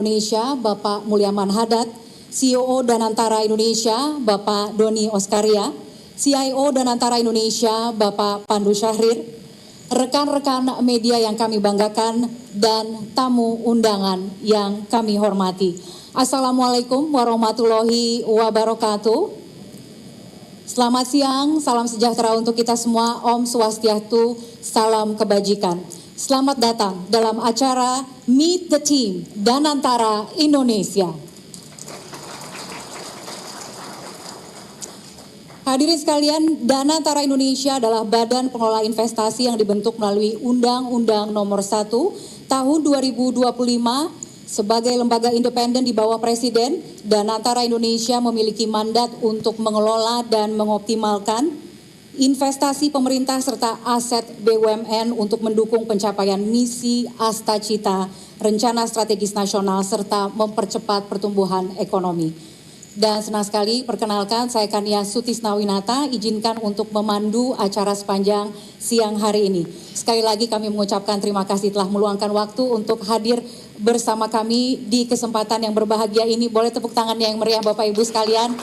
Indonesia, Bapak Mulyaman Hadad, CEO Danantara Indonesia, Bapak Doni Oskaria, CIO Danantara Indonesia, Bapak Pandu Syahrir, rekan-rekan media yang kami banggakan, dan tamu undangan yang kami hormati. Assalamualaikum warahmatullahi wabarakatuh. Selamat siang, salam sejahtera untuk kita semua, Om Swastiastu, salam kebajikan. Selamat datang dalam acara Meet the Team Danantara Indonesia. Hadirin sekalian, Danantara Indonesia adalah badan pengelola investasi yang dibentuk melalui Undang-Undang Nomor 1 Tahun 2025 sebagai lembaga independen di bawah Presiden. Danantara Indonesia memiliki mandat untuk mengelola dan mengoptimalkan investasi pemerintah serta aset BUMN untuk mendukung pencapaian misi Astacita, rencana strategis nasional serta mempercepat pertumbuhan ekonomi. Dan senang sekali perkenalkan saya Kania Sutisnawinata, izinkan untuk memandu acara sepanjang siang hari ini. Sekali lagi kami mengucapkan terima kasih telah meluangkan waktu untuk hadir bersama kami di kesempatan yang berbahagia ini. Boleh tepuk tangannya yang meriah Bapak Ibu sekalian.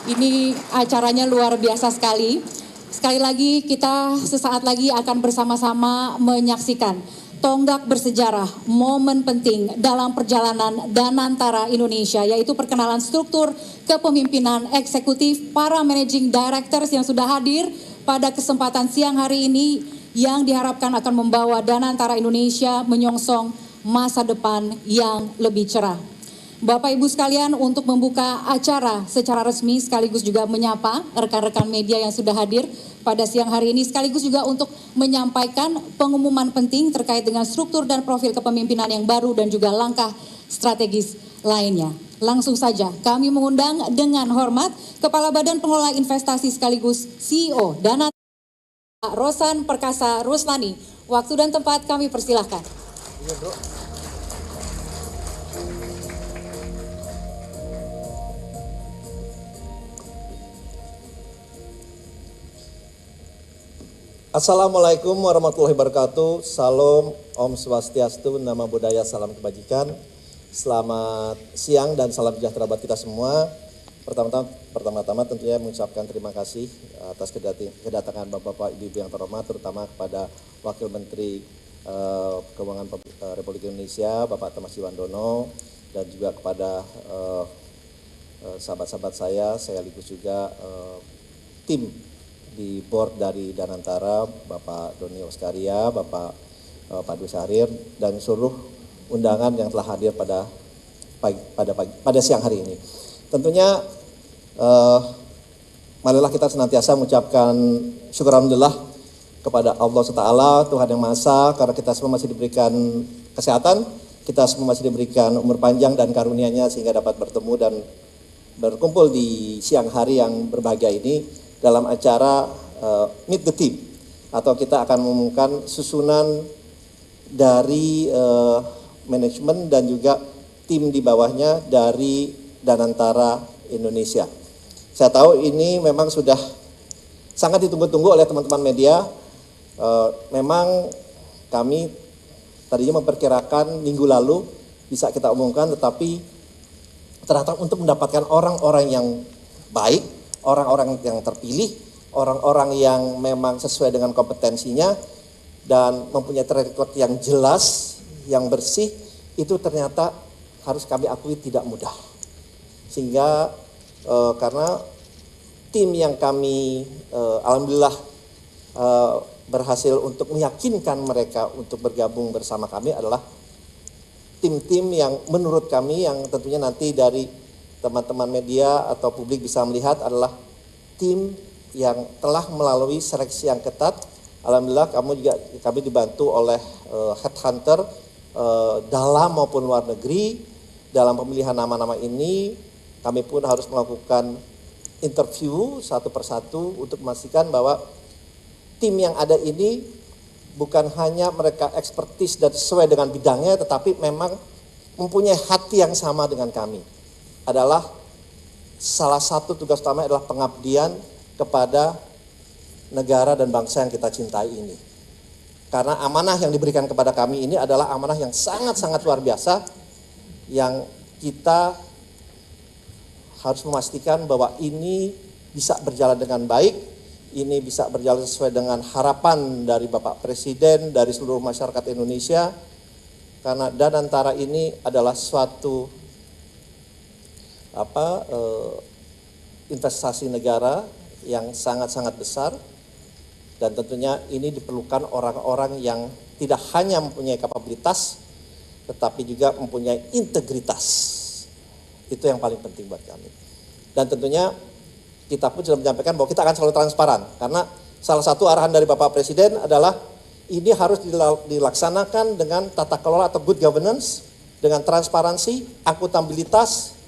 Ini acaranya luar biasa sekali. Sekali lagi kita sesaat lagi akan bersama-sama menyaksikan tonggak bersejarah, momen penting dalam perjalanan Danantara Indonesia, yaitu perkenalan struktur kepemimpinan eksekutif para managing directors yang sudah hadir pada kesempatan siang hari ini yang diharapkan akan membawa Danantara Indonesia menyongsong masa depan yang lebih cerah. Bapak Ibu sekalian, untuk membuka acara secara resmi sekaligus juga menyapa rekan-rekan media yang sudah hadir pada siang hari ini, sekaligus juga untuk menyampaikan pengumuman penting terkait dengan struktur dan profil kepemimpinan yang baru dan juga langkah strategis lainnya. Langsung saja kami mengundang dengan hormat Kepala Badan Pengelola Investasi sekaligus CEO Danantara, Rosan Perkasa Ruslani. Waktu dan tempat kami persilahkan. Iya, Bro. Assalamualaikum warahmatullahi wabarakatuh. Salam, Om Swastiastu, Namo Buddhaya, salam kebajikan. Selamat siang dan salam sejahtera buat kita semua. Pertama-tama tentunya mengucapkan terima kasih atas kedatangan Bapak Ibu yang terhormat, terutama kepada Wakil Menteri Keuangan Republik Indonesia, Bapak Thomas Iwandono, dan juga kepada sahabat-sahabat saya sekaligus juga tim di board dari Danantara, Bapak Doni Oskaria, Bapak Pandu Syahrir, dan seluruh undangan yang telah hadir pada siang hari ini. Tentunya marilah kita senantiasa mengucapkan syukur alhamdulillah kepada Allah SWT, Tuhan yang Maha Esa, karena kita semua masih diberikan kesehatan, kita semua masih diberikan umur panjang dan karunia-Nya sehingga dapat bertemu dan berkumpul di siang hari yang berbahagia ini dalam acara Meet the Team, atau kita akan mengumumkan susunan dari manajemen dan juga tim di bawahnya dari Danantara Indonesia. Saya tahu ini memang sudah sangat ditunggu-tunggu oleh teman-teman media. Memang kami tadinya memperkirakan minggu lalu bisa kita umumkan, tetapi ternyata untuk mendapatkan orang-orang yang baik, orang-orang yang terpilih, orang-orang yang memang sesuai dengan kompetensinya dan mempunyai track record yang jelas, yang bersih, itu ternyata harus kami akui tidak mudah. Sehingga karena tim yang kami alhamdulillah berhasil untuk meyakinkan mereka untuk bergabung bersama kami adalah tim-tim yang menurut kami yang tentunya nanti dari teman-teman media atau publik bisa melihat adalah tim yang telah melalui seleksi yang ketat. Alhamdulillah kami dibantu oleh headhunter dalam maupun luar negeri. Dalam pemilihan nama-nama ini kami pun harus melakukan interview satu persatu untuk memastikan bahwa tim yang ada ini bukan hanya mereka ekspertis dan sesuai dengan bidangnya, tetapi memang mempunyai hati yang sama dengan kami. Adalah salah satu tugas utama adalah pengabdian kepada negara dan bangsa yang kita cintai ini. Karena amanah yang diberikan kepada kami ini adalah amanah yang sangat-sangat luar biasa, yang kita harus memastikan bahwa ini bisa berjalan dengan baik, ini bisa berjalan sesuai dengan harapan dari Bapak Presiden, dari seluruh masyarakat Indonesia, karena Danantara ini adalah suatu investasi negara yang sangat-sangat besar, dan tentunya ini diperlukan orang-orang yang tidak hanya mempunyai kapabilitas, tetapi juga mempunyai integritas. Itu yang paling penting buat kami. Dan tentunya kita pun sudah menyampaikan bahwa kita akan selalu transparan, karena salah satu arahan dari Bapak Presiden adalah ini harus dilaksanakan dengan tata kelola atau good governance, dengan transparansi, akuntabilitas,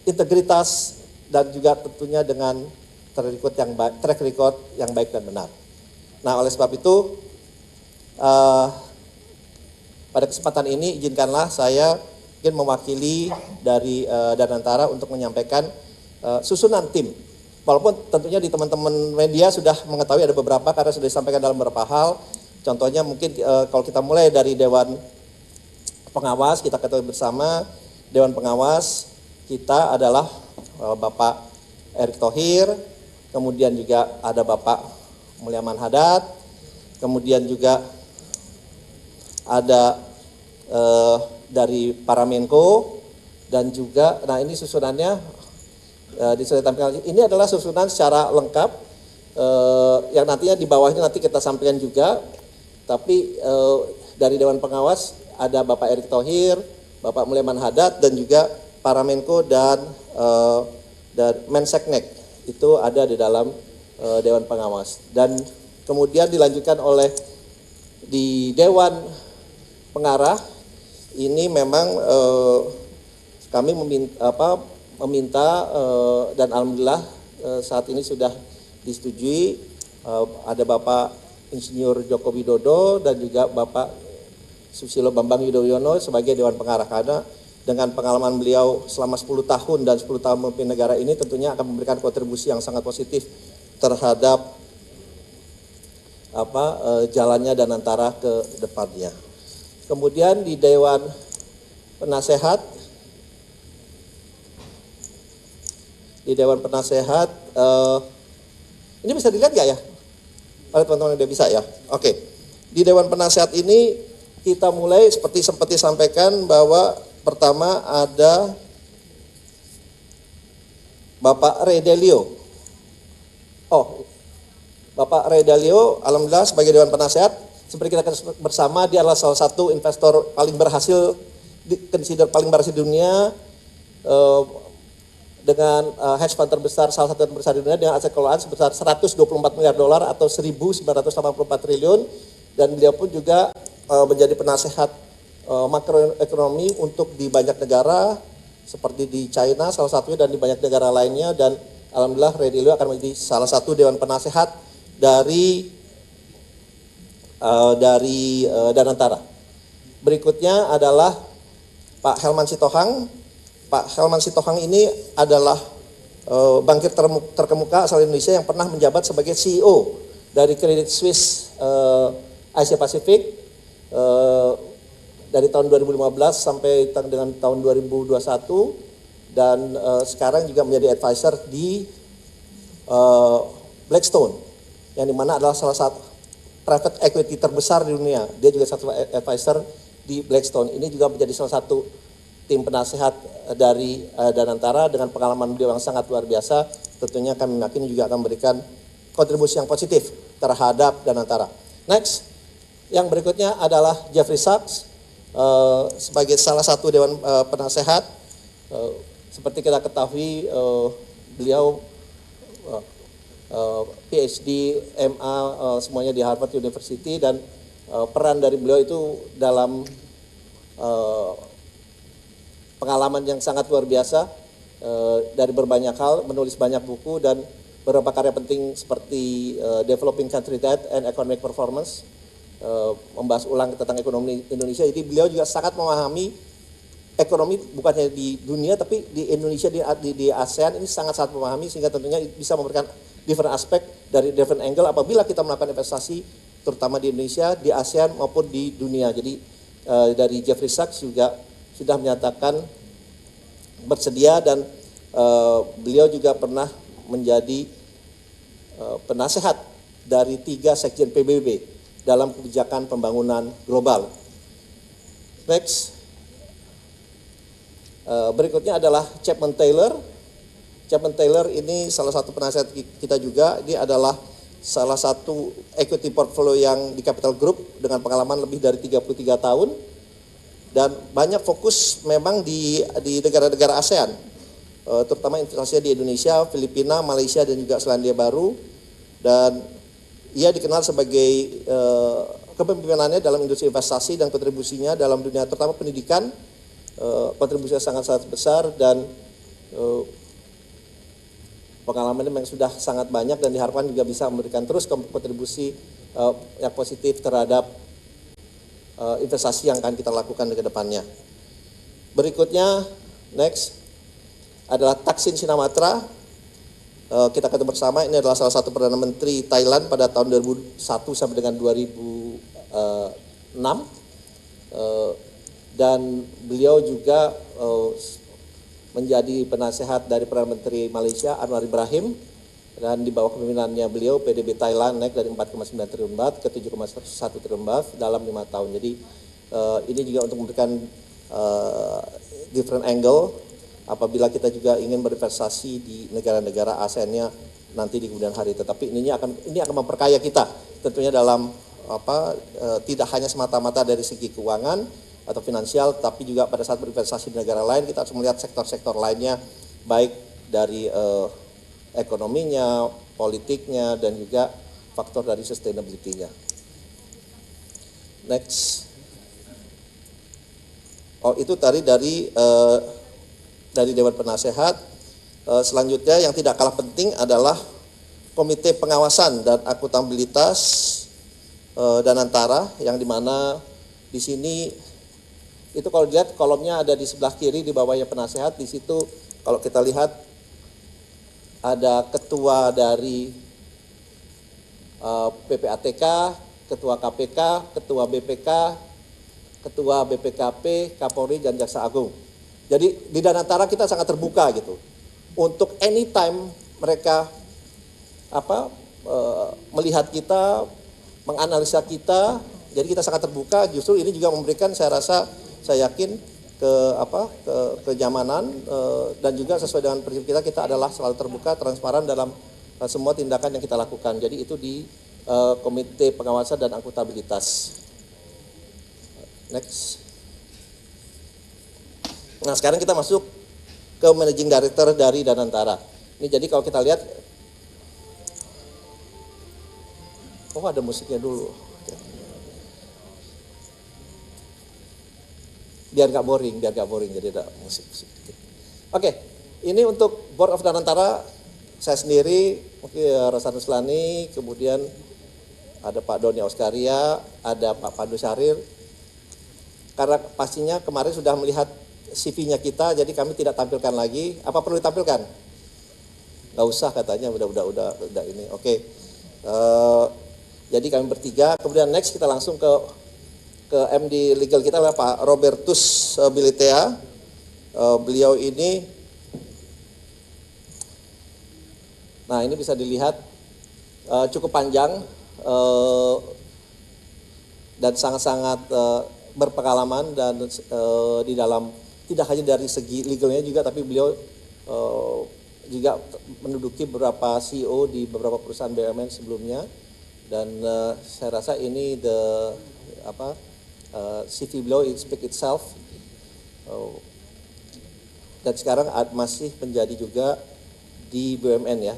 integritas, dan juga tentunya dengan track record yang baik dan benar. Nah, oleh sebab itu, pada kesempatan ini izinkanlah saya ingin mewakili dari Danantara untuk menyampaikan susunan tim. Walaupun tentunya di teman-teman media sudah mengetahui ada beberapa karena sudah disampaikan dalam beberapa hal. Contohnya mungkin kalau kita mulai dari Dewan Pengawas, kita ketahui bersama Dewan Pengawas kita adalah Bapak Erick Thohir, kemudian juga ada Bapak Mulyaman Hadad, kemudian juga ada dari para Menko, dan juga, nah ini susunannya ditampilkan. Ini adalah susunan secara lengkap yang nantinya di bawahnya nanti kita sampaikan juga. Tapi dari Dewan Pengawas ada Bapak Erick Thohir, Bapak Mulyaman Hadad, dan juga para Menko dan Menseknek itu ada di dalam Dewan Pengawas. Dan kemudian dilanjutkan oleh di Dewan Pengarah. Ini memang kami meminta dan alhamdulillah saat ini sudah disetujui, ada Bapak Insinyur Joko Widodo dan juga Bapak Susilo Bambang Yudhoyono sebagai Dewan Pengarah, karena dengan pengalaman beliau selama 10 tahun dan 10 tahun memimpin negara ini tentunya akan memberikan kontribusi yang sangat positif terhadap jalannya Danantara ke depannya. Kemudian di Dewan Penasehat, ini bisa dilihat nggak ya? Oleh teman-teman yang udah bisa ya? Oke. Di Dewan Penasehat ini kita mulai seperti sempat disampaikan bahwa pertama ada Bapak Ray Dalio. Bapak Ray Dalio, alhamdulillah sebagai Dewan Penasehat, seperti kita bersama, dia adalah salah satu investor paling berhasil, consider paling berhasil di dunia, dengan hedge fund terbesar, salah satu yang terbesar di dunia, dengan aset kelolaan sebesar 124 miliar dolar atau 1.984 triliun, dan beliau pun juga menjadi penasehat makroekonomi untuk di banyak negara, seperti di China salah satunya dan di banyak negara lainnya, dan alhamdulillah Ray Dalio akan menjadi salah satu Dewan Penasehat dari Danantara. Berikutnya adalah Pak Helman Sitohang. Pak Helman Sitohang ini adalah bankir terkemuka asal Indonesia yang pernah menjabat sebagai CEO dari Credit Suisse Asia Pasifik dari tahun 2015 sampai dengan tahun 2021, dan sekarang juga menjadi advisor di Blackstone, yang dimana adalah salah satu private equity terbesar di dunia. Dia juga satu advisor di Blackstone. Ini juga menjadi salah satu tim penasehat dari Danantara dengan pengalaman beliau yang sangat luar biasa. Tentunya kami yakin juga akan memberikan kontribusi yang positif terhadap Danantara. Next, yang berikutnya adalah Jeffrey Sachs sebagai salah satu Dewan Penasehat. Seperti kita ketahui, beliau PhD, MA, semuanya di Harvard University, dan peran dari beliau itu dalam pengalaman yang sangat luar biasa dari berbanyak hal, menulis banyak buku dan beberapa karya penting seperti Developing Country Debt and Economic Performance, membahas ulang tentang ekonomi Indonesia. Jadi beliau juga sangat memahami ekonomi bukan hanya di dunia tapi di Indonesia, di ASEAN ini sangat-sangat memahami, sehingga tentunya bisa memberikan different aspek dari different angle apabila kita melakukan investasi terutama di Indonesia, di ASEAN maupun di dunia. Jadi dari Jeffrey Sachs juga sudah menyatakan bersedia, dan beliau juga pernah menjadi penasehat dari 3 sekjen PBB dalam kebijakan pembangunan global. Next. Berikutnya adalah Chapman Taylor. Chapman Taylor ini salah satu penasehat kita juga. Dia adalah salah satu equity portfolio yang di Capital Group dengan pengalaman lebih dari 33 tahun. Dan banyak fokus memang di negara-negara ASEAN, terutama investasinya di Indonesia, Filipina, Malaysia, dan juga Selandia Baru. Dan ia dikenal sebagai kepemimpinannya dalam industri investasi dan kontribusinya dalam dunia terutama pendidikan, kontribusinya sangat-sangat besar, dan pengalamannya memang sudah sangat banyak dan diharapkan juga bisa memberikan terus kontribusi yang positif terhadap investasi yang akan kita lakukan ke depannya. Berikutnya, next, adalah Thaksin Shinawatra. Kita ketemu bersama, ini adalah salah satu Perdana Menteri Thailand pada tahun 2001 sampai dengan 2006. Dan beliau juga menjadi penasehat dari Perdana Menteri Malaysia Anwar Ibrahim, dan di bawah kepemimpinannya beliau PDB Thailand naik dari 4,9 triliun baht ke 7,1 triliun baht dalam 5 tahun. Jadi ini juga untuk memberikan different angle apabila kita juga ingin berinvestasi di negara-negara ASEAN-nya nanti di kemudian hari. Tetapi ini akan memperkaya kita tentunya dalam tidak hanya semata-mata dari segi keuangan atau finansial, tapi juga pada saat berinvestasi di negara lain kita harus melihat sektor-sektor lainnya, baik dari ekonominya, politiknya, dan juga faktor dari sustainability-nya. Next. Oh, itu tadi dari Dewan Penasehat. Selanjutnya yang tidak kalah penting adalah Komite Pengawasan dan Akuntabilitas Danantara, yang dimana di sini itu kalau dilihat kolomnya ada di sebelah kiri di bawahnya penasehat. Di situ kalau kita lihat ada ketua dari PPATK, ketua KPK, ketua BPK, ketua BPKP, Kapolri, dan Jaksa Agung. Jadi di Danantara kita sangat terbuka gitu untuk anytime mereka melihat kita, menganalisa kita. Jadi kita sangat terbuka. Justru ini juga memberikan, saya yakin kenyamanan, dan juga sesuai dengan prinsip kita adalah selalu terbuka, transparan dalam semua tindakan yang kita lakukan. Jadi itu di Komite Pengawasan dan Akuntabilitas. Next. Nah, sekarang kita masuk ke Managing Director dari Danantara. Ini jadi kalau kita lihat, oh ada musiknya dulu. Biar nggak boring, jadi ada musik sedikit. Oke, ini untuk Board of Danantara, saya sendiri, mungkin Rosanus Lani, kemudian ada Pak Doni Auskaria, ada Pak Pandu Syahrir. Karena pastinya kemarin sudah melihat CV-nya kita, jadi kami tidak tampilkan lagi. Apa perlu ditampilkan? Nggak usah katanya, udah ini. Oke. Jadi kami bertiga, kemudian next kita langsung ke MD legal kita adalah Pak Robertus Bilitea. Beliau ini, nah ini bisa dilihat cukup panjang dan sangat-sangat berpengalaman, dan di dalam tidak hanya dari segi legalnya juga, tapi beliau juga menduduki beberapa CEO di beberapa perusahaan BUMN sebelumnya, dan saya rasa ini CV beliau speak itself. Dan sekarang masih menjadi juga di BUMN ya,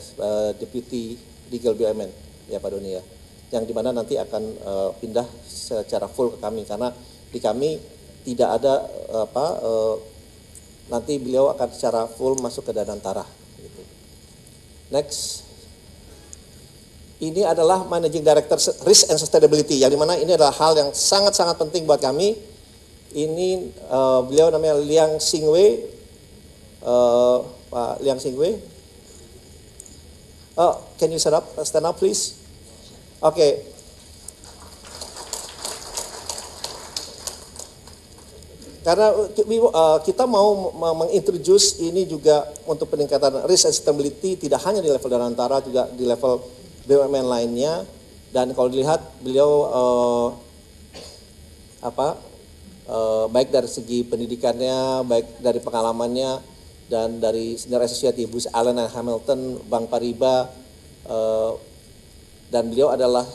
Deputy Legal BUMN ya Pak Doni ya, yang dimana nanti akan pindah secara full ke kami, karena di kami tidak ada nanti beliau akan secara full masuk ke Danantara. Gitu. Next. Ini adalah Managing Director Risk and Sustainability, yang dimana ini adalah hal yang sangat-sangat penting buat kami. Ini beliau namanya Liang Xingwei, Pak Liang Xingwei. Oh, can you stand up please? Oke. karena kita mau mengintroduce ini juga untuk peningkatan risk and stability tidak hanya di level Danantara, juga di level BUMN lainnya. Dan kalau dilihat beliau baik dari segi pendidikannya, baik dari pengalamannya, dan dari senior associate Booz Allen and Hamilton, Bank Paribas, dan beliau adalah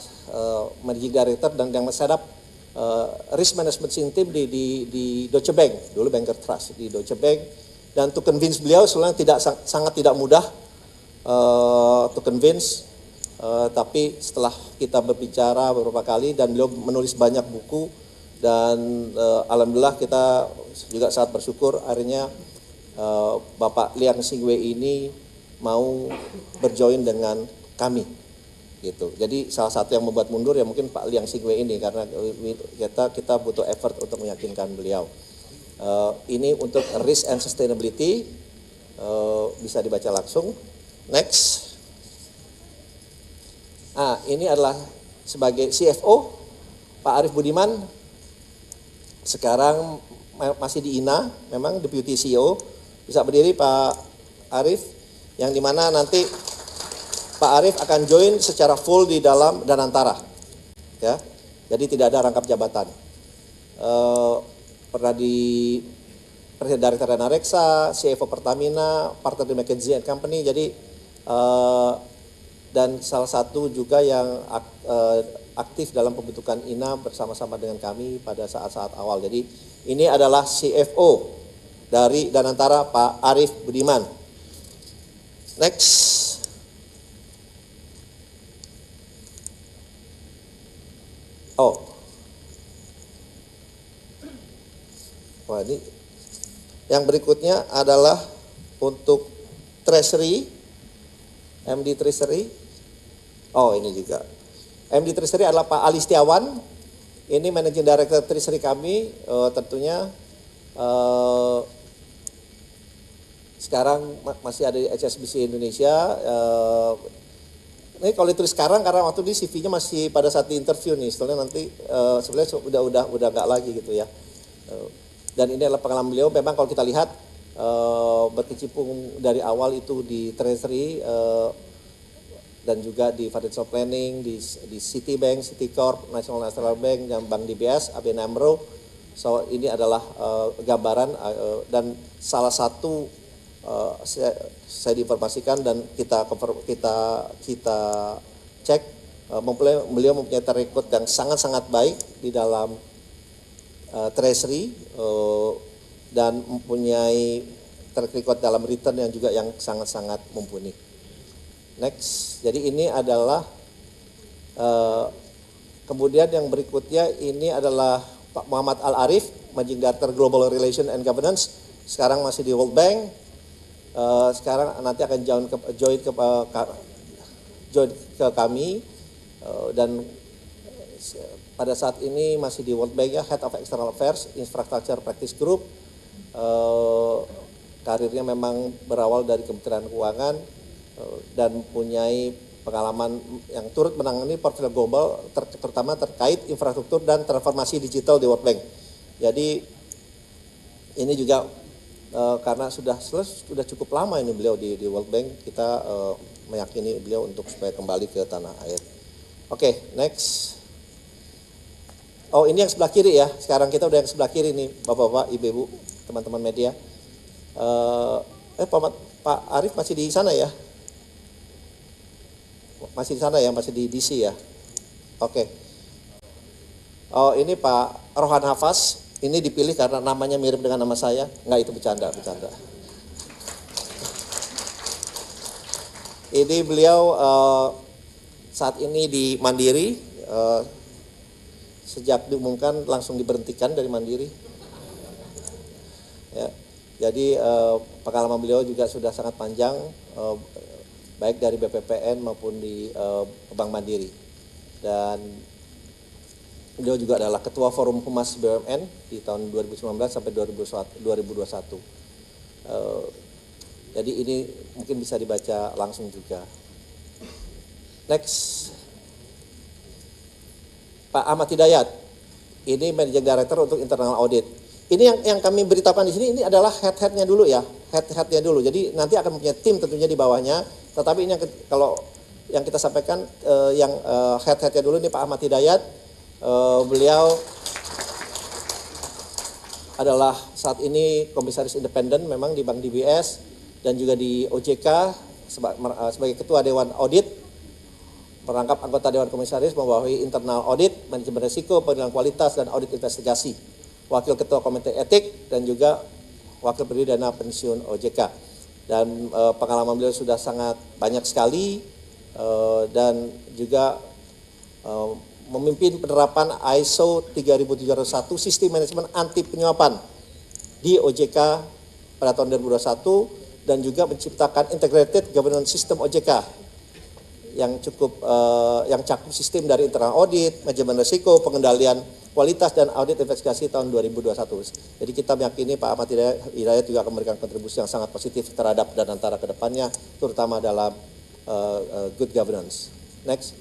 managing director dan yang set-up risk management team di Deutsche Bank, dulu Banker Trust di Deutsche Bank, dan to convince beliau sebenarnya sangat tidak mudah to convince, tapi setelah kita berbicara beberapa kali dan beliau menulis banyak buku, dan alhamdulillah kita juga sangat bersyukur akhirnya Bapak Liang Xingwei ini mau berjoin dengan kami. Gitu. Jadi salah satu yang membuat mundur ya mungkin Pak Liang Xingwei ini, karena kita butuh effort untuk meyakinkan beliau. Ini untuk risk and sustainability, bisa dibaca langsung. Next. Ini adalah sebagai CFO Pak Arief Budiman, sekarang masih di INA, memang Deputy CEO. Bisa berdiri Pak Arief, yang dimana nanti Pak Arief akan join secara full di dalam Danantara, ya. Jadi tidak ada rangkap jabatan. Pernah di Presiden Director Dana Reksa, CFO Pertamina, partner di McKinsey & Company. Jadi dan salah satu juga yang aktif dalam pembentukan INA bersama-sama dengan kami pada saat-saat awal. Jadi ini adalah CFO dari Danantara, Pak Arief Budiman. Next. Wah, ini yang berikutnya adalah untuk Treasury, MD Treasury. Ini juga. MD Treasury adalah Pak Ali Setiawan. Ini Managing Director Treasury kami, tentunya sekarang masih ada di HSBC Indonesia. Ini kalau ditulis sekarang karena waktu di CV-nya masih pada saat di interview nih, sebenarnya nanti sebenarnya udah nggak lagi gitu ya. Dan ini adalah pengalaman beliau. Memang kalau kita lihat berkecimpung dari awal itu di Treasury dan juga di financial planning, di Citibank, Citicorp, National Bank, dan Bank DBS, ABN AMRO. So ini adalah gambaran dan salah satu saya diinformasikan dan kita cek, beliau mempunyai track record yang sangat-sangat baik di dalam Treasury dan mempunyai track record dalam return yang juga yang sangat-sangat mumpuni. Next, jadi ini adalah kemudian yang berikutnya ini adalah Pak Muhammad Al-Arif, Managing Director Global Relation and Governance, sekarang masih di World Bank. Sekarang nanti akan join ke kami, dan pada saat ini masih di World Bank ya, Head of External Affairs, Infrastructure Practice Group. Karirnya memang berawal dari Kementerian Keuangan dan mempunyai pengalaman yang turut menangani portfolio global, terutama terkait infrastruktur dan transformasi digital di World Bank. Jadi ini juga karena sudah cukup lama ini beliau di World Bank, kita meyakini beliau untuk supaya kembali ke tanah air. Oke, next. Ini yang sebelah kiri ya. Sekarang kita udah yang sebelah kiri nih, Bapak-bapak, Ibu-ibu, teman-teman media. Pak Arief masih di sana ya? Masih di sana ya, masih di DC ya? Oke. Ini Pak Rohan Hafaz. Ini dipilih karena namanya mirip dengan nama saya. Enggak, itu bercanda. Ini beliau saat ini di Mandiri, sejak diumumkan langsung diberhentikan dari Mandiri. Ya, jadi pengalaman beliau juga sudah sangat panjang, baik dari BPPN maupun di Bank Mandiri. Dan beliau juga adalah Ketua Forum Humas BUMN di tahun 2019 sampai 2021. Jadi ini mungkin bisa dibaca langsung juga. Next. Pak Ahmad Hidayat, ini Managing Director untuk Internal Audit. Ini yang kami beritahukan di sini ini adalah head-headnya dulu ya, head-headnya dulu. Jadi nanti akan punya tim tentunya di bawahnya. Tetapi ini kalau yang kita sampaikan yang head-headnya dulu ini Pak Ahmad Hidayat, beliau adalah saat ini komisaris independen memang di Bank DBS dan juga di OJK sebagai ketua Dewan Audit, merangkap anggota Dewan Komisaris membawahi internal audit, manajemen risiko, penilaian kualitas dan audit investigasi. Wakil Ketua Komite Etik dan juga Wakil Pendiri Dana Pensiun OJK. Dan pengalaman beliau sudah sangat banyak sekali dan juga memimpin penerapan ISO 3701 Sistem Manajemen Anti Penyuapan di OJK pada tahun 2021 dan juga menciptakan Integrated Governance System OJK yang yang cakup sistem dari internal audit, manajemen risiko, pengendalian kualitas dan audit investigasi tahun 2021. Jadi kita meyakini Pak Ahmad Hidayat juga akan memberikan kontribusi yang sangat positif terhadap Danantara ke depannya, terutama dalam good governance. Next.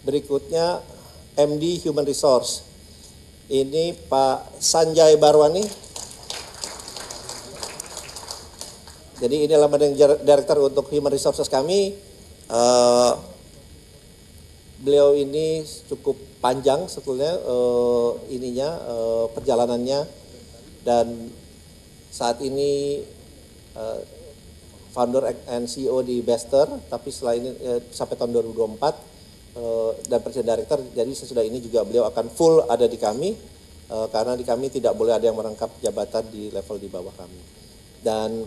Berikutnya MD Human Resource. Ini Pak Sanjay Barwani. Jadi ini adalah Managing Director untuk Human Resources kami. Beliau ini cukup panjang sebetulnya perjalanannya, dan saat ini founder and CEO di Bester, tapi setelah ini sampai tahun 2024 dan Presiden Director. Jadi sesudah ini juga beliau akan full ada di kami karena di kami tidak boleh ada yang merangkap jabatan di level di bawah kami. Dan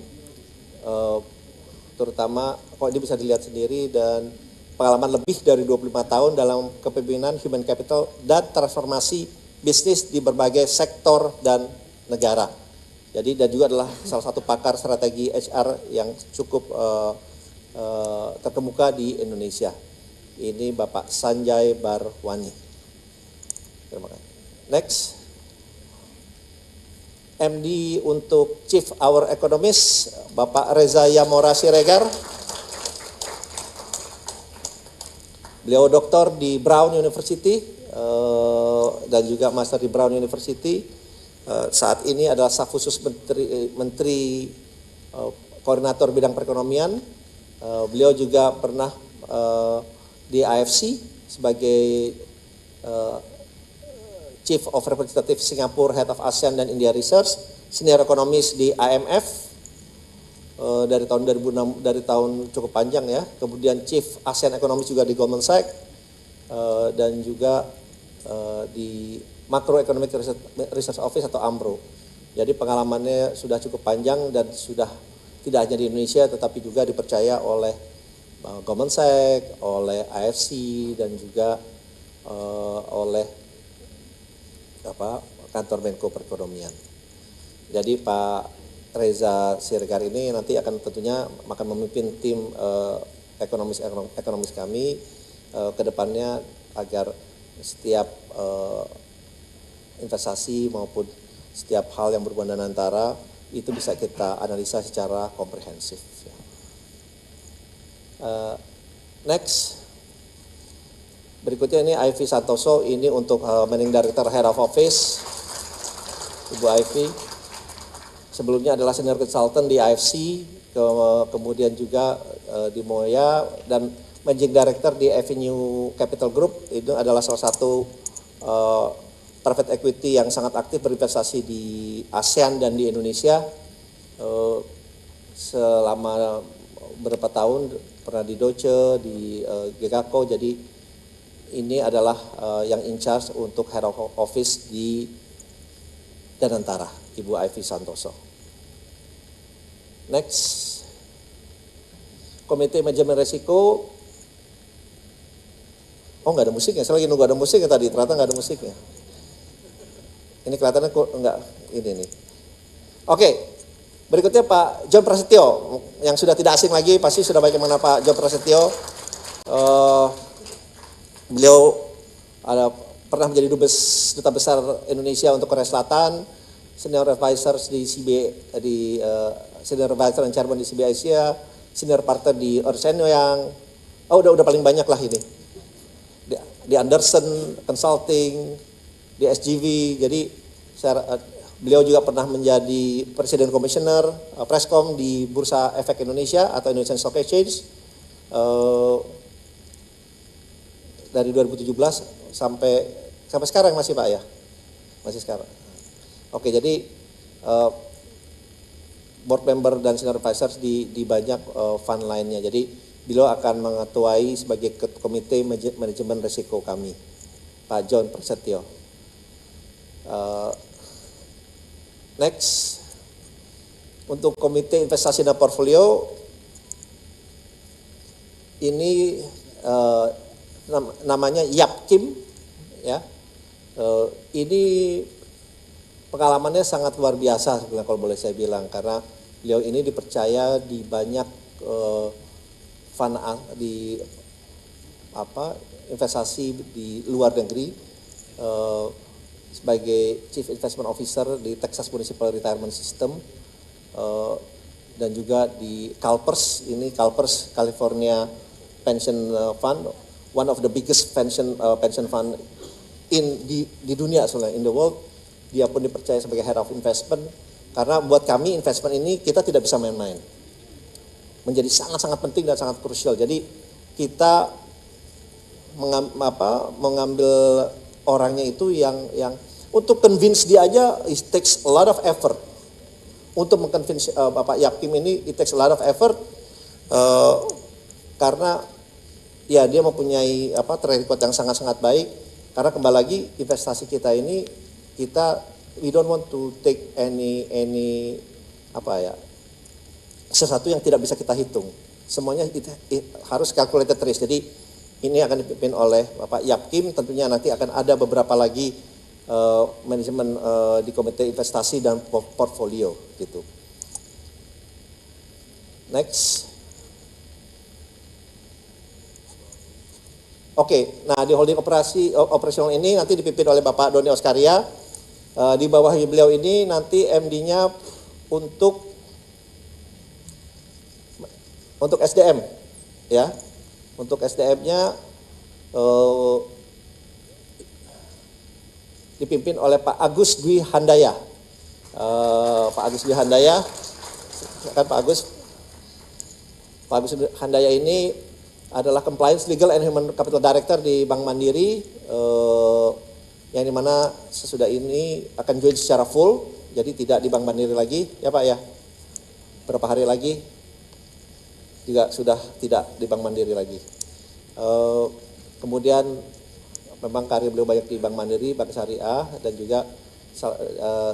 terutama kok ini bisa dilihat sendiri, dan pengalaman lebih dari 25 tahun dalam kepemimpinan human capital dan transformasi bisnis di berbagai sektor dan negara. Jadi dan juga adalah salah satu pakar strategi HR yang cukup terkemuka di Indonesia. Ini Bapak Sanjay Barwani. Terima kasih. Next. MD untuk Chief Our Economist, Bapak Reza Yamora Siregar. Beliau doktor di Brown University dan juga master di Brown University. Saat ini adalah staf khusus Menteri Koordinator Bidang Perekonomian. Beliau juga pernah di IFC sebagai Chief of Representative Singapore, Head of ASEAN dan India Research, Senior Economist di IMF dari tahun 2006, dari tahun cukup panjang ya. Kemudian Chief ASEAN Economist juga di Goldman Sachs dan juga di Macroeconomic Research Office atau AMRO. Jadi pengalamannya sudah cukup panjang dan sudah tidak hanya di Indonesia tetapi juga dipercaya oleh Goldman Sachs, oleh IFC dan juga oleh kantor Menko Perekonomian. Jadi Pak Reza Siregar ini nanti akan tentunya akan memimpin tim ekonomis kami ke depannya agar setiap investasi maupun setiap hal yang berhubungan dengan antara itu bisa kita analisa secara komprehensif. Next. Berikutnya ini Ivy Santoso, ini untuk Managing Director Head of Office, Ibu Ivy. Sebelumnya adalah Senior Consultant di IFC, kemudian juga di Moya, dan Managing Director di Avenue Capital Group. Itu adalah salah satu private equity yang sangat aktif berinvestasi di ASEAN dan di Indonesia. Selama beberapa tahun pernah di Deutsche, di GKCO, jadi ini adalah yang in charge untuk Head of Office di Danantara, Ibu Ivy Santoso. Next. Komite Manajemen Risiko. Oh, nggak ada musiknya, saya lagi nunggu ada musiknya tadi, ternyata nggak ada musiknya. Ini kelihatannya kok nggak, ini nih. Oke, berikutnya Pak John Prasetyo, yang sudah tidak asing lagi, pasti sudah banyak mengenal Pak John Prasetyo. Beliau pernah menjadi Duta Besar Indonesia untuk Korea Selatan, Senior Advisor di Senior Advisor dan Chairman di CB Asia, Senior Partner di Ernst & Young. Oh, udah paling banyak lah ini. di Anderson Consulting, di SGV. Jadi beliau juga pernah menjadi Presiden Komisioner Prescom di Bursa Efek Indonesia atau Indonesian Stock Exchange dari 2017 sampai sekarang masih Pak ya? Masih sekarang. Oke, jadi board member dan senior advisors di banyak fund lainnya. Jadi beliau akan mengetuai sebagai komite manajemen risiko kami, Pak John Prasetyo. Next, untuk komite investasi dan portfolio ini namanya Yapkim, ya. Ini pengalamannya sangat luar biasa sebenarnya kalau boleh saya bilang, karena beliau ini dipercaya di banyak fund di investasi di luar negeri sebagai Chief Investment Officer di Texas Municipal Retirement System dan juga di CalPERS, ini CalPERS California Pension Fund, one of the biggest pension fund di dunia sebenarnya, in the world. Dia pun dipercaya sebagai Head of Investment, karena buat kami investment ini kita tidak bisa main-main, menjadi sangat-sangat penting dan sangat krusial. Jadi kita mengambil orangnya itu yang untuk convince dia aja, it takes a lot of effort. Untuk mengconvince Bapak Yapkim ini, it takes a lot of effort karena ya dia mempunyai track record yang sangat-sangat baik. Karena kembali lagi investasi kita ini, we don't want to take any sesuatu yang tidak bisa kita hitung. Semuanya harus calculated risk. Jadi ini akan dipimpin oleh Bapak Yapkim. Tentunya nanti akan ada beberapa lagi manajemen di komite investasi dan portfolio gitu. Next. Oke, nah di holding operasional ini nanti dipimpin oleh Bapak Doni Oskaria. Di bawah beliau ini nanti MD-nya untuk SDM, ya, untuk SDM-nya dipimpin oleh Pak Agus Dwi Handaya. Pak Agus Dwi Handaya, kan Pak Agus Dwi Handaya ini adalah Compliance Legal and Human Capital Director di Bank Mandiri, yang dimana sesudah ini akan join secara full, jadi tidak di Bank Mandiri lagi, ya Pak ya. Berapa hari lagi juga sudah tidak di Bank Mandiri lagi. Kemudian memang karir beliau banyak di Bank Mandiri, Bank Syariah, dan juga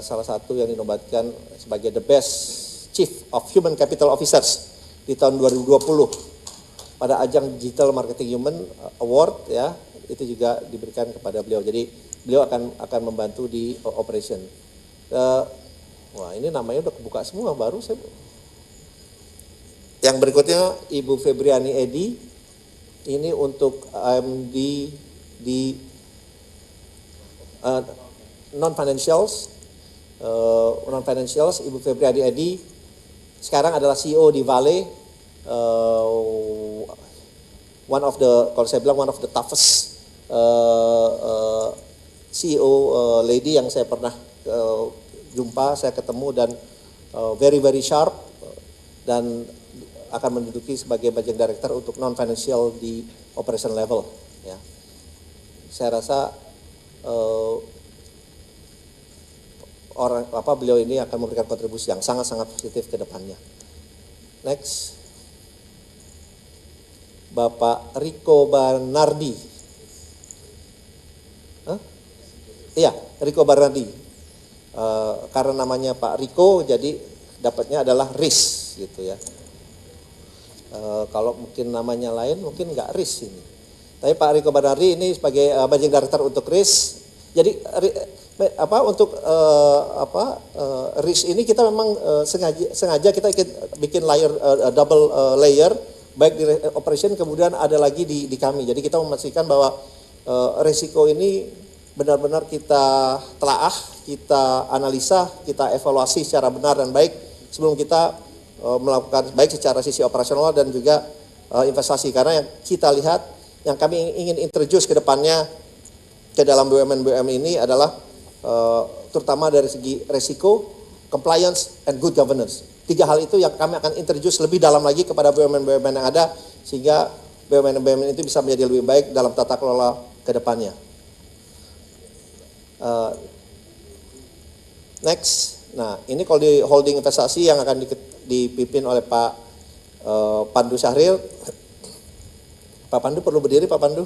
salah satu yang dinobatkan sebagai the best Chief of Human Capital Officers di tahun 2020 pada ajang Digital Marketing Human Award, ya, itu juga diberikan kepada beliau. Jadi beliau akan membantu di operation. Wah, ini namanya udah kebuka semua, baru saya. Yang berikutnya Ibu Febriani Edi, ini untuk AMD di non-financials, Ibu Febriani Edi sekarang adalah CEO di Vale. One of the toughest CEO lady yang saya pernah jumpa, saya ketemu, dan very sharp, dan akan menduduki sebagai Managing Director untuk non financial di operation level, ya. Saya rasa beliau ini akan memberikan kontribusi yang sangat-sangat positif ke depannya. Next. Bapak Riko Barnardi. Iya, Riko Barnardi. Karena namanya Pak Riko, jadi dapatnya adalah RIS gitu ya. Kalau mungkin namanya lain, mungkin nggak RIS ini. Tapi Pak Riko Barnardi ini sebagai Managing Director untuk RIS. Jadi RIS ini kita memang sengaja kita bikin layer double layer, baik di operation, kemudian ada lagi di kami. Jadi kita memastikan bahwa resiko ini benar-benar kita telaah, kita analisa, kita evaluasi secara benar dan baik sebelum kita melakukan baik secara sisi operasional dan juga investasi. Karena yang kita lihat yang kami ingin introduce ke depannya ke dalam BUMN-BUMN ini adalah terutama dari segi resiko, compliance, and good governance. 3 hal itu yang kami akan introduce lebih dalam lagi kepada BUMN-BUMN yang ada, sehingga BUMN-BUMN itu bisa menjadi lebih baik dalam tata kelola ke depannya. Next, nah ini kalau di holding investasi yang akan dipimpin oleh Pak Pandu Syahril. Pak Pandu perlu berdiri, Pak Pandu.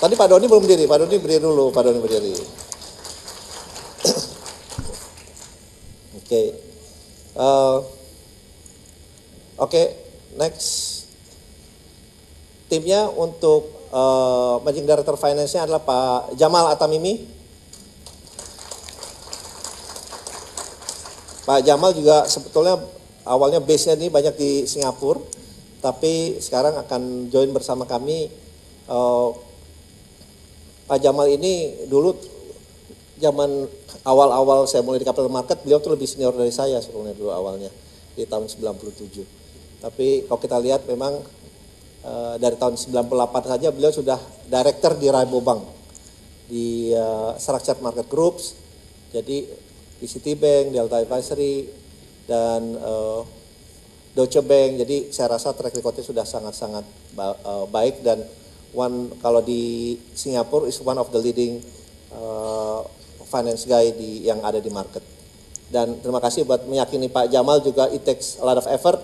Tadi Pak Doni belum berdiri, Pak Doni berdiri dulu, Pak Doni berdiri. Oke. Oke, next. Timnya untuk Managing Director Finance-nya adalah Pak Jamal Atamimi. Pak Jamal juga sebetulnya awalnya base-nya ini banyak di Singapura, tapi sekarang akan join bersama kami. Pak Jamal ini dulu zaman awal-awal saya mulai di capital market, beliau tuh lebih senior dari saya sebetulnya dulu awalnya di tahun 97. Tapi kalau kita lihat memang dari tahun 98 saja beliau sudah director di Rabobank, di Structured Market Groups, jadi di Citibank, Delta Advisory, dan Deutsche Bank. Jadi saya rasa track record-nya sudah sangat-sangat baik, dan kalau di Singapura is one of the leading finance guy yang ada di market. Dan terima kasih buat meyakini Pak Jamal juga, it takes a lot of effort,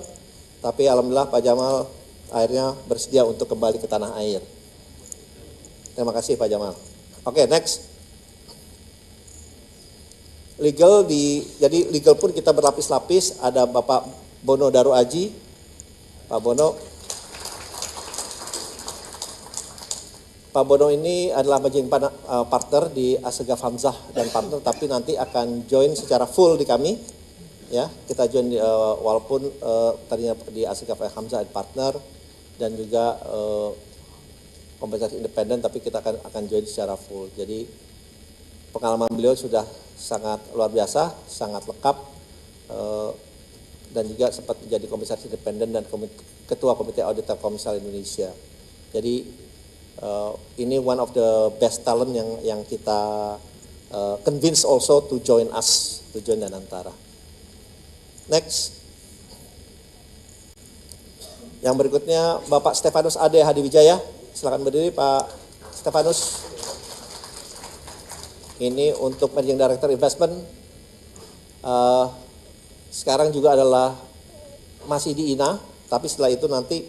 tapi alhamdulillah Pak Jamal akhirnya bersedia untuk kembali ke tanah air. Terima kasih Pak Jamal. Oke, next. Jadi legal pun kita berlapis-lapis, ada Bapak Bono Daru Aji. Pak Bono. Pak Bono ini adalah managing partner di Assegaf Hamzah dan partner, tapi nanti akan join secara full di kami. Ya, kita join walaupun tadinya di Assegaf Hamzah dan partner, dan juga kompensasi independen, tapi kita akan join secara full. Jadi pengalaman beliau sudah sangat luar biasa, sangat lengkap, dan juga sempat menjadi komisaris independen dan ketua komite auditor Komsel Indonesia. Jadi ini one of the best talent yang kita convince also to join us, to join Danantara. Next. Yang berikutnya Bapak Stefanus Ade Hadiwijaya, silakan berdiri Pak Stefanus. Ini untuk Managing Director Investment. Sekarang juga adalah masih di INA, tapi setelah itu nanti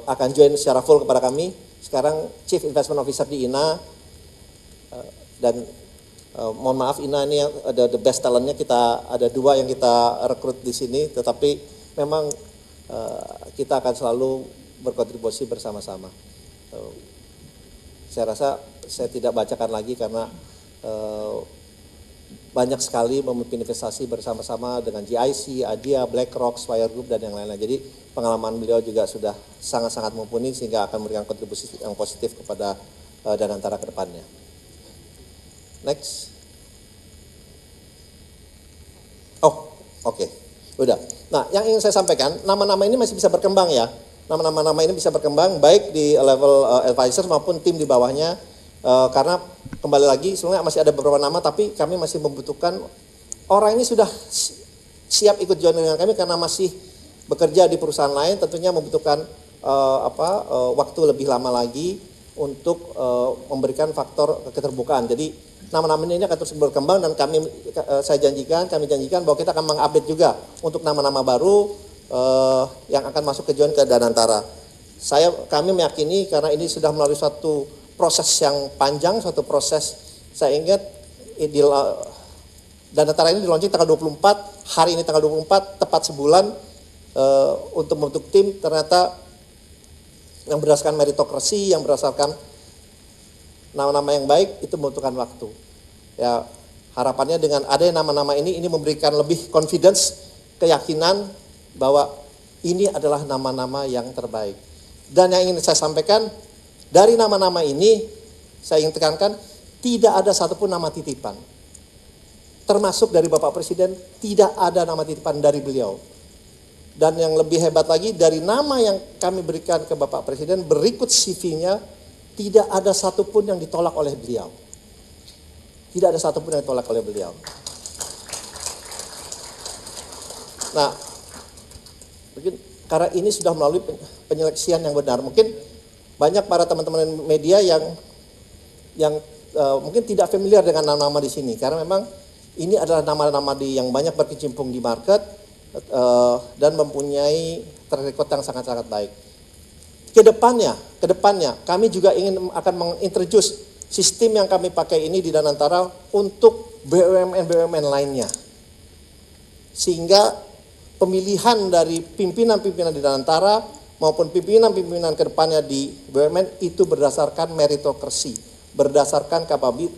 akan join secara full kepada kami. Sekarang Chief Investment Officer di INA, dan mohon maaf INA ini yang ada the best talentnya, kita ada 2 yang kita rekrut di sini, tetapi memang kita akan selalu berkontribusi bersama-sama. Saya rasa saya tidak bacakan lagi karena banyak sekali memimpin investasi bersama-sama dengan GIC, ADIA, BlackRock, Swire Group, dan yang lain-lain. Jadi pengalaman beliau juga sudah sangat-sangat mumpuni sehingga akan memberikan kontribusi yang positif kepada Danantara ke depannya. Next. Oh, oke. Udah. Nah, yang ingin saya sampaikan, nama-nama ini masih bisa berkembang ya. Nama-nama ini bisa berkembang baik di level advisor maupun tim di bawahnya. Karena kembali lagi sebenarnya masih ada beberapa nama, tapi kami masih membutuhkan orang ini sudah siap ikut join dengan kami karena masih bekerja di perusahaan lain, tentunya membutuhkan waktu lebih lama lagi untuk memberikan faktor keterbukaan. Jadi nama-nama ini akan terus berkembang, dan kami janjikan bahwa kita akan mengupdate juga untuk nama-nama baru yang akan masuk ke join ke Danantara. Kami meyakini karena ini sudah melalui suatu proses yang panjang, suatu proses, saya ingat Danantara ini di launching tanggal 24, hari ini tanggal 24, tepat sebulan untuk membentuk tim, ternyata yang berdasarkan meritokrasi, yang berdasarkan nama-nama yang baik, itu membutuhkan waktu. Ya, harapannya dengan adanya nama-nama ini memberikan lebih confidence, keyakinan bahwa ini adalah nama-nama yang terbaik. Dan yang ingin saya sampaikan, dari nama-nama ini, saya ingin tekankan, tidak ada satupun nama titipan. Termasuk dari Bapak Presiden, tidak ada nama titipan dari beliau. Dan yang lebih hebat lagi, dari nama yang kami berikan ke Bapak Presiden, berikut CV-nya, tidak ada satupun yang ditolak oleh beliau. Tidak ada satupun yang ditolak oleh beliau. Nah, mungkin karena ini sudah melalui penyeleksian yang benar. Mungkin banyak para teman-teman media yang mungkin tidak familiar dengan nama-nama di sini. Karena memang ini adalah nama-nama yang banyak berkecimpung di market, dan mempunyai track record yang sangat-sangat baik. Kedepannya kami juga akan mengintroduce sistem yang kami pakai ini di Danantara untuk BUMN lainnya. Sehingga pemilihan dari pimpinan-pimpinan di Danantara maupun pimpinan-pimpinan kedepannya di BUMN itu berdasarkan meritokrasi, berdasarkan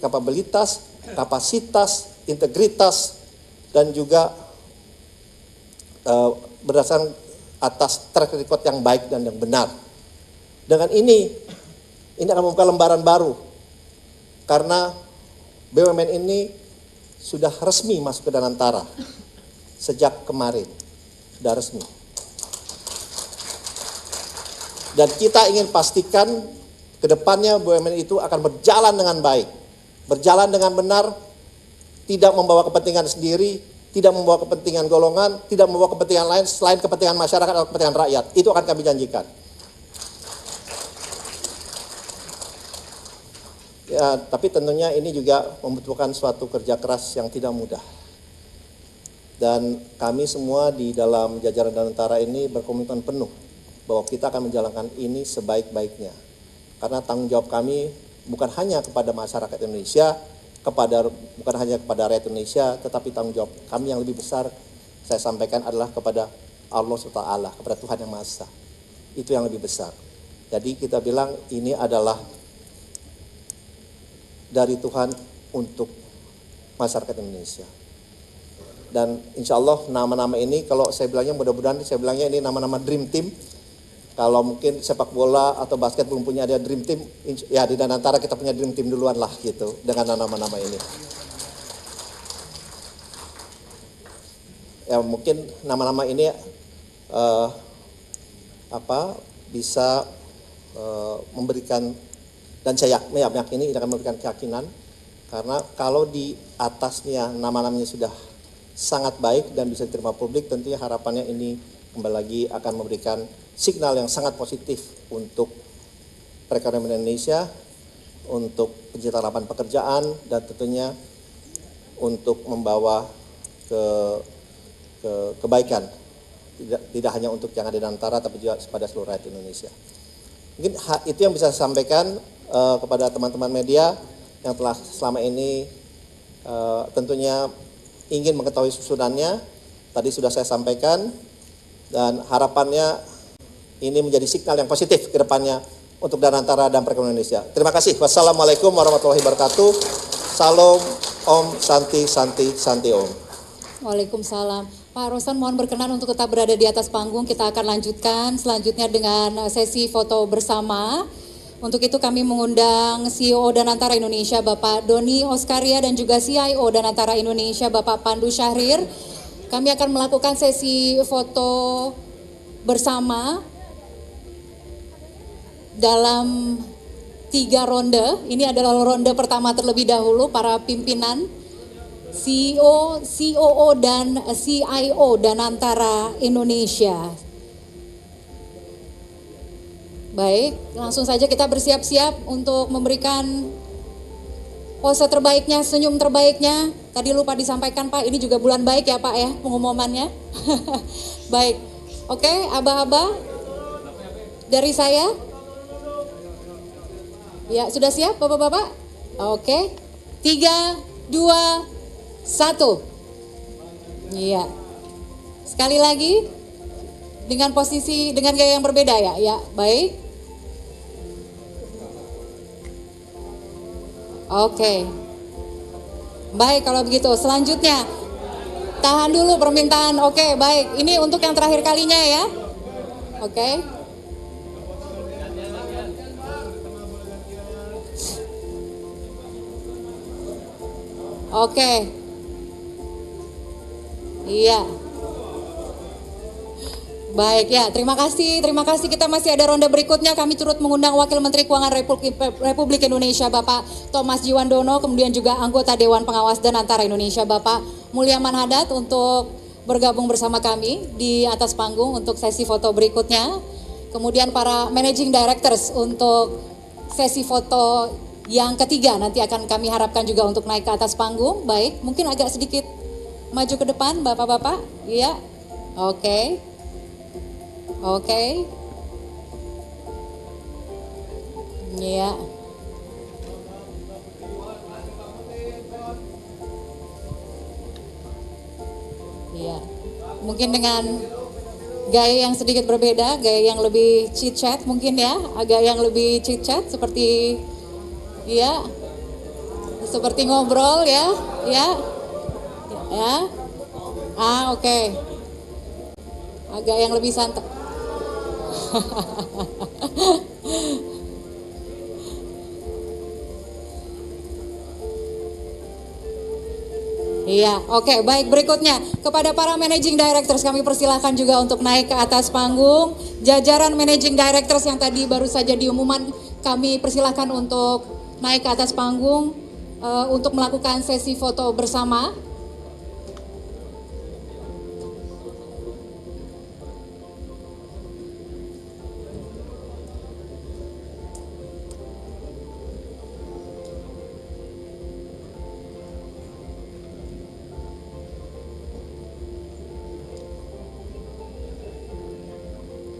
kapabilitas, kapasitas, integritas, dan juga berdasarkan atas track record yang baik dan yang benar. Dengan ini akan membuka lembaran baru, karena BUMN ini sudah resmi masuk ke Danantara sejak kemarin, sudah resmi. Dan kita ingin pastikan ke depannya BUMN itu akan berjalan dengan baik, berjalan dengan benar, tidak membawa kepentingan sendiri, tidak membawa kepentingan golongan, tidak membawa kepentingan lain selain kepentingan masyarakat atau kepentingan rakyat. Itu akan kami janjikan. Ya, tapi tentunya ini juga membutuhkan suatu kerja keras yang tidak mudah. Dan kami semua di dalam jajaran Danantara ini berkomitmen penuh bahwa kita akan menjalankan ini sebaik-baiknya. Karena tanggung jawab kami bukan hanya kepada masyarakat Indonesia, bukan hanya kepada rakyat Indonesia, tetapi tanggung jawab kami yang lebih besar, saya sampaikan, adalah kepada Allah SWT, kepada Tuhan Yang Maha Esa. Itu yang lebih besar. Jadi kita bilang ini adalah dari Tuhan untuk masyarakat Indonesia. Dan insya Allah nama-nama ini, kalau saya bilangnya, mudah-mudahan saya bilangnya ini nama-nama dream team. Kalau mungkin sepak bola atau basket belum punya ada dream team, ya di Danantara kita punya dream team duluan lah gitu dengan nama-nama ini. Ya mungkin nama-nama ini bisa memberikan, dan saya meyakini ini akan memberikan keyakinan, karena kalau di atasnya nama-namanya sudah sangat baik dan bisa diterima publik, tentunya harapannya ini kembali lagi akan memberikan signal yang sangat positif untuk perekonomian Indonesia, untuk penciptaan lapangan pekerjaan, dan tentunya untuk membawa kebaikan, tidak hanya untuk yang ada di Danantara, tapi juga kepada seluruh rakyat Indonesia. Mungkin itu yang bisa saya sampaikan kepada teman-teman media yang telah selama ini tentunya ingin mengetahui susunannya. Tadi sudah saya sampaikan, dan harapannya ini menjadi signal yang positif ke depannya untuk Danantara dan perekonomian Indonesia. Terima kasih. Wassalamualaikum warahmatullahi wabarakatuh. Salam, Om, Santi, Santi, Santi Om. Waalaikumsalam. Pak Rosan mohon berkenan untuk tetap berada di atas panggung. Kita akan lanjutkan selanjutnya dengan sesi foto bersama. Untuk itu kami mengundang CEO Danantara Indonesia Bapak Doni Oskaria dan juga CIO Danantara Indonesia Bapak Pandu Syahrir. Kami akan melakukan sesi foto bersama dalam 3 ronde. Ini adalah ronde pertama terlebih dahulu, para pimpinan CEO, COO dan CIO Danantara Indonesia. Baik, langsung saja kita bersiap-siap untuk memberikan pose terbaiknya, senyum terbaiknya. Tadi lupa disampaikan Pak, ini juga bulan baik ya Pak ya pengumumannya. Baik, oke, aba-aba dari saya. Ya, sudah siap Bapak-Bapak? Oke, 3, 2, 1. Iya. Sekali lagi, dengan posisi, dengan gaya yang berbeda ya. Ya, baik. Oke. Baik kalau begitu. Selanjutnya, tahan dulu permintaan. Oke, baik. Ini untuk yang terakhir kalinya ya. Oke. Oke. Iya. Baik ya, terima kasih. Terima kasih. Kita masih ada ronde berikutnya. Kami turut mengundang Wakil Menteri Keuangan Republik Indonesia Bapak Thomas Jiwandono, kemudian juga anggota Dewan Pengawas Danantara Indonesia Bapak Mulyaman Hadad untuk bergabung bersama kami di atas panggung untuk sesi foto berikutnya. Kemudian para Managing Directors untuk sesi foto yang ketiga nanti akan kami harapkan juga untuk naik ke atas panggung. Baik, mungkin agak sedikit maju ke depan Bapak-bapak. Iya. Oke. Oke. Iya. Iya. Mungkin dengan gaya yang sedikit berbeda, gaya yang lebih chit chat mungkin ya, agak yang lebih chit chat seperti ya. Seperti ngobrol ya, ya. Ya. Oke. Agak yang lebih santai. Iya, oke, baik, berikutnya kepada para Managing Directors kami persilahkan juga untuk naik ke atas panggung. Jajaran Managing Directors yang tadi baru saja diumumkan kami persilahkan untuk naik ke atas panggung untuk melakukan sesi foto bersama.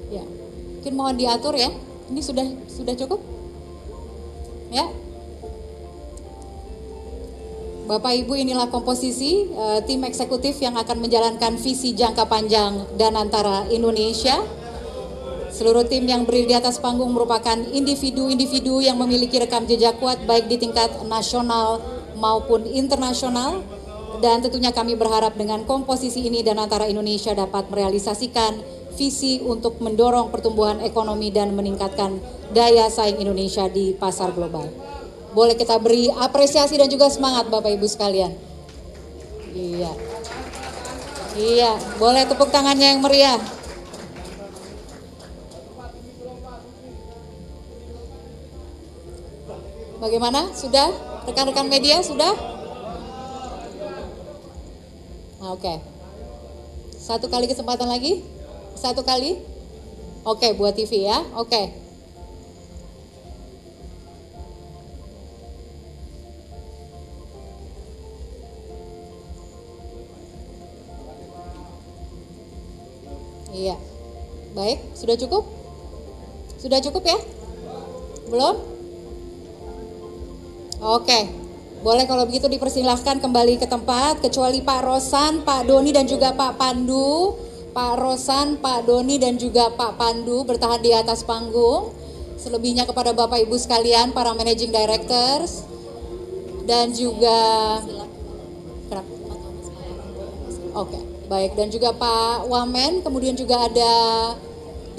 Ya, mungkin mohon diatur ya. Ini sudah cukup? Ya. Bapak Ibu, inilah komposisi tim eksekutif yang akan menjalankan visi jangka panjang Danantara Indonesia. Seluruh tim yang berdiri di atas panggung merupakan individu-individu yang memiliki rekam jejak kuat baik di tingkat nasional maupun internasional. Dan tentunya kami berharap dengan komposisi ini Danantara Indonesia dapat merealisasikan visi untuk mendorong pertumbuhan ekonomi dan meningkatkan daya saing Indonesia di pasar global. Boleh kita beri apresiasi dan juga semangat Bapak Ibu sekalian. Iya. Iya, boleh tepuk tangannya yang meriah. Bagaimana? Sudah? Rekan-rekan media sudah? Oke. Satu kali kesempatan lagi? Satu kali? Oke, buat TV ya. Oke. Iya. Baik, sudah cukup? Sudah cukup ya? Belum? Oke. Boleh kalau begitu dipersilahkan kembali ke tempat, kecuali Pak Rosan, Pak Doni dan juga Pak Pandu. Pak Rosan, Pak Doni dan juga Pak Pandu bertahan di atas panggung. Selebihnya kepada Bapak Ibu sekalian, para Managing Directors dan juga Oke, baik, dan juga Pak Wamen, kemudian juga ada